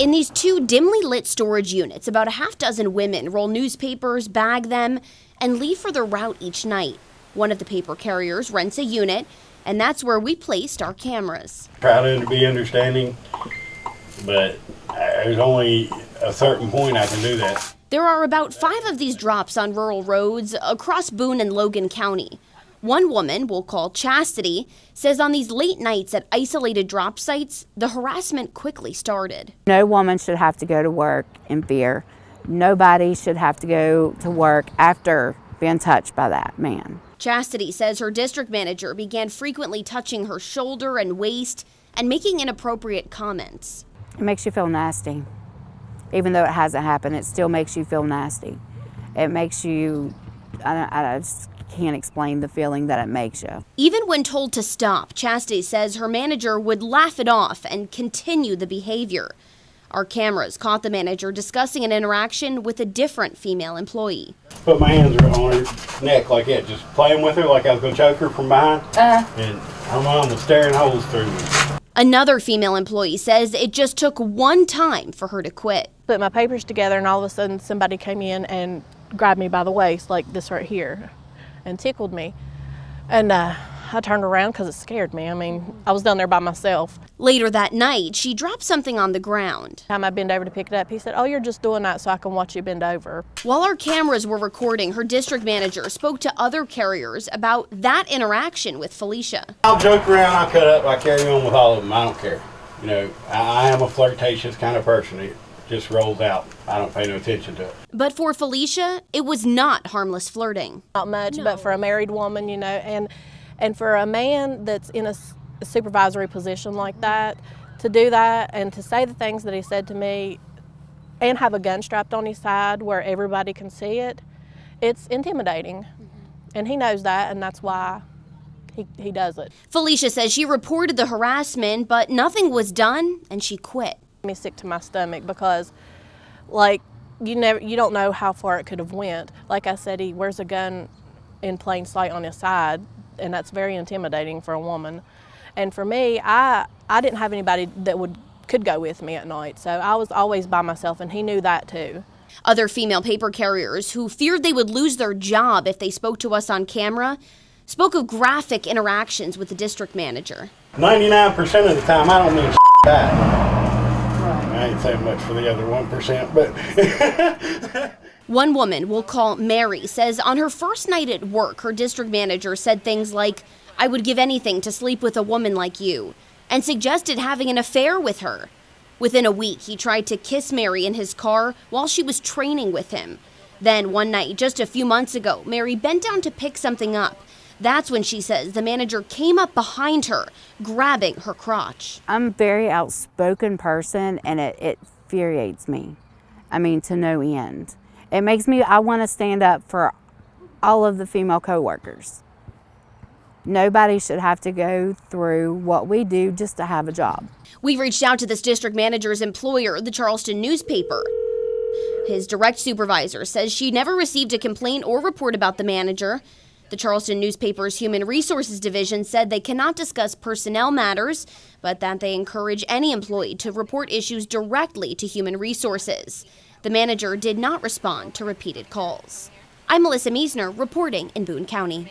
In these two dimly lit storage units, about a half dozen women roll newspapers, bag them, and leave for their route each night. One of the paper carriers rents a unit, and that's where we placed our cameras. Try to be understanding, but there's only a certain point I can do that. There are about 5 of these drops on rural roads across Boone and Logan County. One woman, we'll call Chastity, says on these late nights at isolated drop sites, the harassment quickly started. No woman should have to go to work in fear. Nobody should have to go to work after being touched by that man. Chastity says her district manager began frequently touching her shoulder and waist and making inappropriate comments. It makes you feel nasty. Even though it hasn't happened, it still makes you feel nasty. It makes you, I just can't explain the feeling that it makes you. Even when told to stop, Chastity says her manager would laugh it off and continue the behavior. Our cameras caught the manager discussing an interaction with a different female employee. Put my hands on her neck like that, just playing with her like I was going to choke her from behind. And her mom was staring holes through me. Another female employee says it just took one time for her to quit. Put my papers together and all of a sudden somebody came in and grabbed me by the waist like this right here and tickled me. And I turned around because it scared me. I mean, I was down there by myself. Later that night, she dropped something on the ground. Time I bend over to pick it up, he said, "Oh, you're just doing that so I can watch you bend over." While our cameras were recording, her district manager spoke to other carriers about that interaction with Felicia. I'll joke around, I'll cut up, I carry on with all of them, I don't care. You know, I am a flirtatious kind of person. It just rolls out. I don't pay no attention to it. But for Felicia, it was not harmless flirting. Not much, but for a married woman, you know, and for a man that's in a supervisory position like that, to do that and to say the things that he said to me and have a gun strapped on his side where everybody can see it, it's intimidating. And he knows that, and that's why he does it. Felicia says she reported the harassment, but nothing was done, and she quit. Me sick to my stomach because, like, you don't know how far it could have went. Like I said, he wears a gun in plain sight on his side, and that's very intimidating for a woman. And for me, I didn't have anybody that could go with me at night, so I was always by myself, and he knew that too. Other female paper carriers who feared they would lose their job if they spoke to us on camera spoke of graphic interactions with the district manager. 99% of the time, I don't mean back. I ain't saying much for the other 1%, but... One woman, we'll call Mary, says on her first night at work, her district manager said things like, "I would give anything to sleep with a woman like you," and suggested having an affair with her. Within a week, he tried to kiss Mary in his car while she was training with him. Then one night, just a few months ago, Mary bent down to pick something up. That's when she says the manager came up behind her, grabbing her crotch. I'm a very outspoken person, and it infuriates me. I mean, to no end. It makes me, I want to stand up for all of the female coworkers. Nobody should have to go through what we do just to have a job. We reached out to this district manager's employer, the Charleston newspaper. His direct supervisor says she never received a complaint or report about the manager. The Charleston newspaper's Human Resources Division said they cannot discuss personnel matters, but that they encourage any employee to report issues directly to Human Resources. The manager did not respond to repeated calls. I'm Melissa Meisner reporting in Boone County.